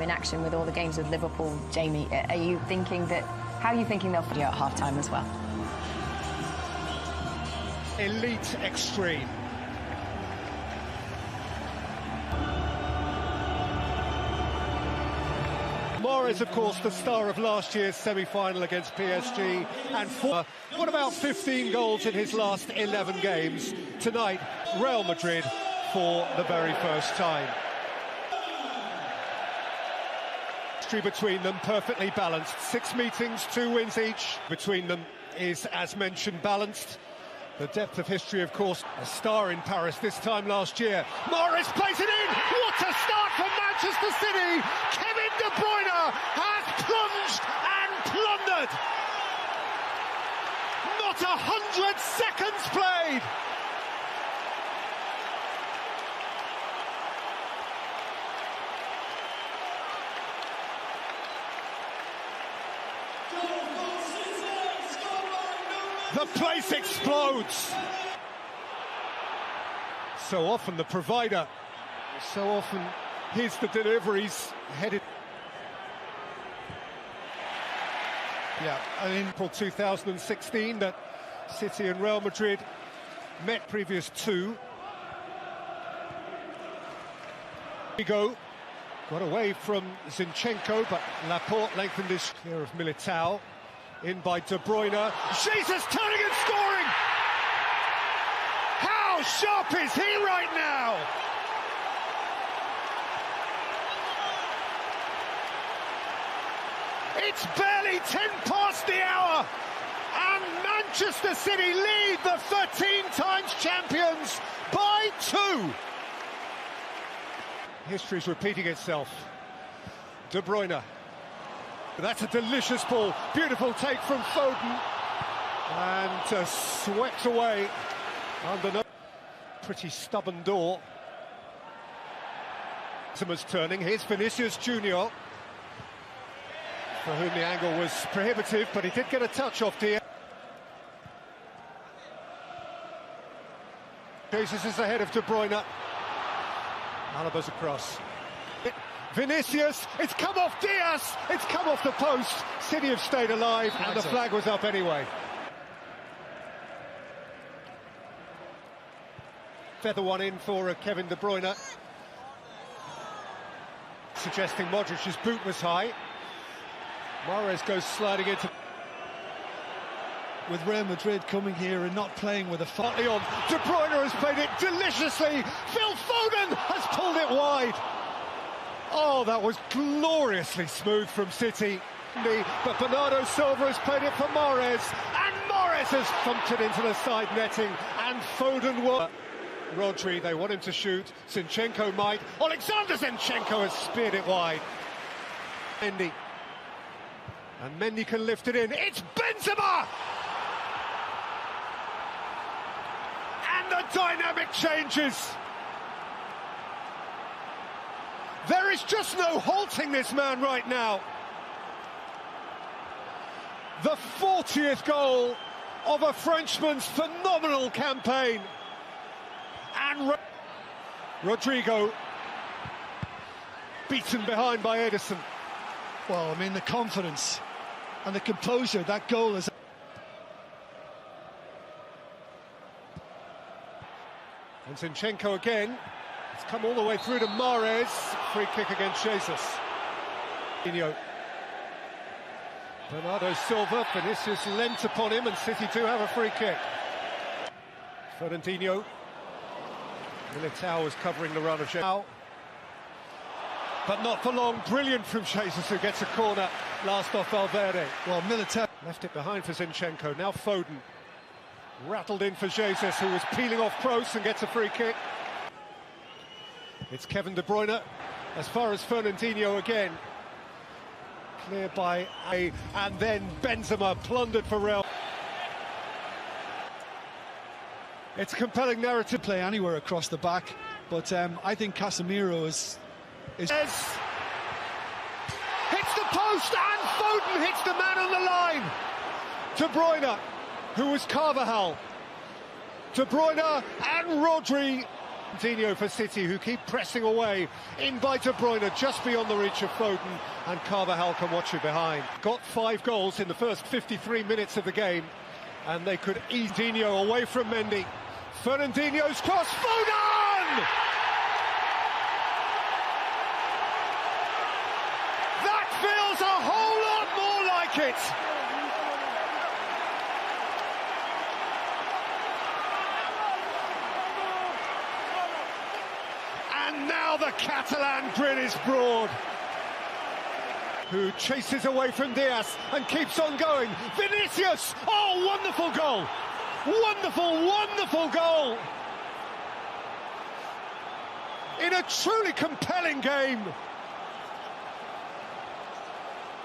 In action with all the games with Liverpool, Jamie, are you thinking that? How are you thinking they'll feel at half-time as well? Elite extreme. Mahrez, of course, the star of last year's semi-final against PSG, and what about 15 goals in his last 11 games? Tonight, Real Madrid for the very first time. Between them, perfectly balanced. 6 meetings, 2 wins each. Between them is, as mentioned, balanced. The depth of history, of course, a star in Paris this time last year. Mahrez plays it in! What a start from Manchester City! Kevin De Bruyne has plunged and plundered! Not 100 seconds played! The place explodes. So often the provider, so often here's the deliveries headed. Yeah, in April 2016 that City and Real Madrid met, previous 2. Go got away from Zinchenko, but Laporte lengthened his clear of Militao. In by De Bruyne. Jesus turning and scoring! How sharp is he right now? It's barely 10 past the hour, and Manchester City lead the 13 times champions by 2. History's repeating itself. De Bruyne. That's a delicious ball. Beautiful take from Foden. And swept away under no pretty stubborn door. Benzema's turning. Here's Vinicius Junior, for whom the angle was prohibitive, but he did get a touch off Diaz. Jesus is ahead of De Bruyne. Alaba's across. Vinicius, it's come off Diaz, it's come off the post. City have stayed alive, and the flag was up anyway. Feather one in for Kevin De Bruyne, suggesting Modric's boot was high. Mahrez goes sliding into... With Real Madrid coming here and not playing with a fight on. De Bruyne has played it deliciously. Phil Foden has pulled it wide. Oh, that was gloriously smooth from City. But Bernardo Silva has played it for Mahrez, and Mahrez has thumped it into the side netting, and Foden will... Rodri, they want him to shoot. Zinchenko might. Alexander Zinchenko has speared it wide. Mendy. And Mendy can lift it in. It's Benzema! And the dynamic changes. There is just no halting this man right now. The 40th goal of a Frenchman's phenomenal campaign. And Rodrigo beaten behind by Edison. Well, I mean, the confidence and the composure that goal is. And Zinchenko again. It's come all the way through to Mahrez. Free kick against Jesus. Bernardo Silva, Vinicius lent upon him, and City do have a free kick. Fernandinho. Militao is covering the run of Jesus. But not for long. Brilliant from Jesus, who gets a corner. Last off Valverde. Well, Militao left it behind for Zinchenko. Now Foden. Rattled in for Jesus, who was peeling off Kroos and gets a free kick. It's Kevin De Bruyne, as far as Fernandinho again. Clear by A, and then Benzema plundered for Real. It's a compelling narrative. Play anywhere across the back, but I think Casemiro is... Hits the post, and Foden hits the man on the line. De Bruyne, who was Carvajal. De Bruyne and Rodri Coutinho for City, who keep pressing away. In by De Bruyne, just beyond the reach of Foden, and Carvajal can watch it behind. Got 5 goals in the first 53 minutes of the game, and they could ease Coutinho away from Mendy. Fernandinho's cross, Foden! That feels a whole lot more like it. And now the Catalan grin is broad. Who chases away from Diaz and keeps on going. Vinicius! Oh, wonderful goal! Wonderful, wonderful goal! In a truly compelling game.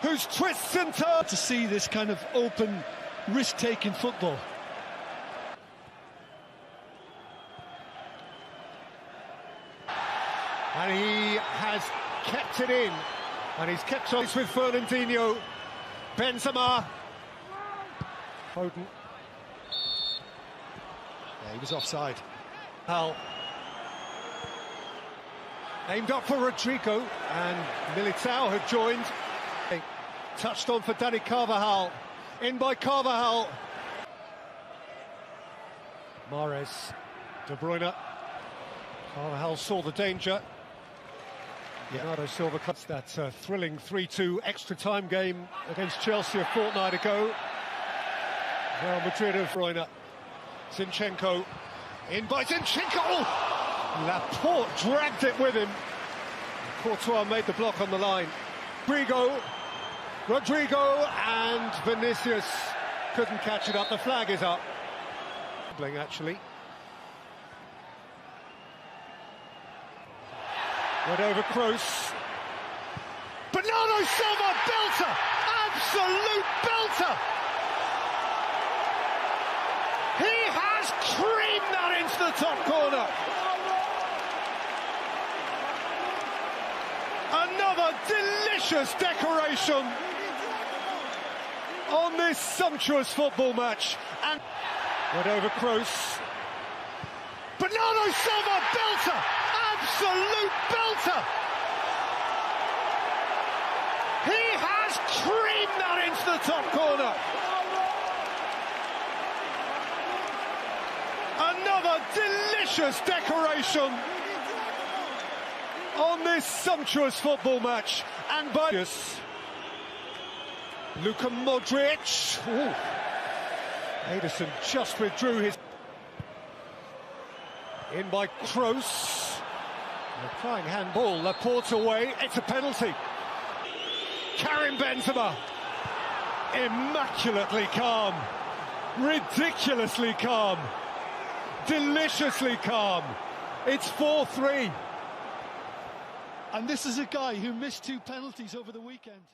Whose twists and turns. To see this kind of open, risk-taking football. And he has kept it in. And he's kept on with Fernandinho. Benzema. Foden. Yeah, he was offside. Al. Aimed up for Rodrigo. And Militao had joined. Touched on for Dani Carvajal. In by Carvajal. Mahrez. De Bruyne. Carvajal saw the danger. Bernardo Silva cuts that thrilling 3-2 extra-time game against Chelsea a fortnight ago. Real Madrid of Bruyne. Zinchenko. In by Zinchenko! Oh! Laporte dragged it with him. Courtois made the block on the line. Rodrigo and Vinicius couldn't catch it up. The flag is up. Actually. Went over Kroos. Bernardo Silva, belter! Absolute belter! He has creamed that into the top corner. Another delicious decoration on this sumptuous football match. And went over Kroos. Bernardo Silva, belter! Absolute belter! He has creamed that into the top corner. Another delicious decoration on this sumptuous football match. And by Luka Modric. Ooh. Ederson just withdrew his. In by Kroos. Applying handball, Laporte away, it's a penalty. Karim Benzema, immaculately calm, ridiculously calm, deliciously calm. It's 4-3. And this is a guy who missed 2 penalties over the weekend.